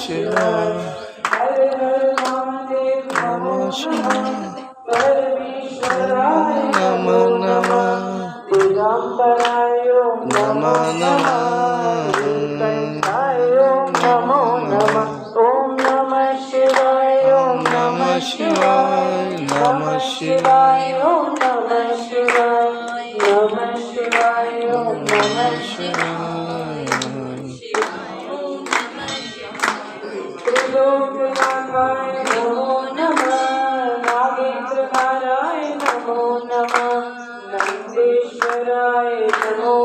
शिवाय हर हर महादेव नमो नमः परमेश्वराय नमो नमः दिगंबराय नमो नमः नीलकंठाय नमो नमः ओम नमः शिवाय ओम नमः शिवाय नमः शिवाय ओम नमः शिवाय नमः शिवाय ओम नमः शिवाय त्रिलोकनाथाय नमो नमः नागेंद्रहाराय नमो नमः नंदेश्वराय नमो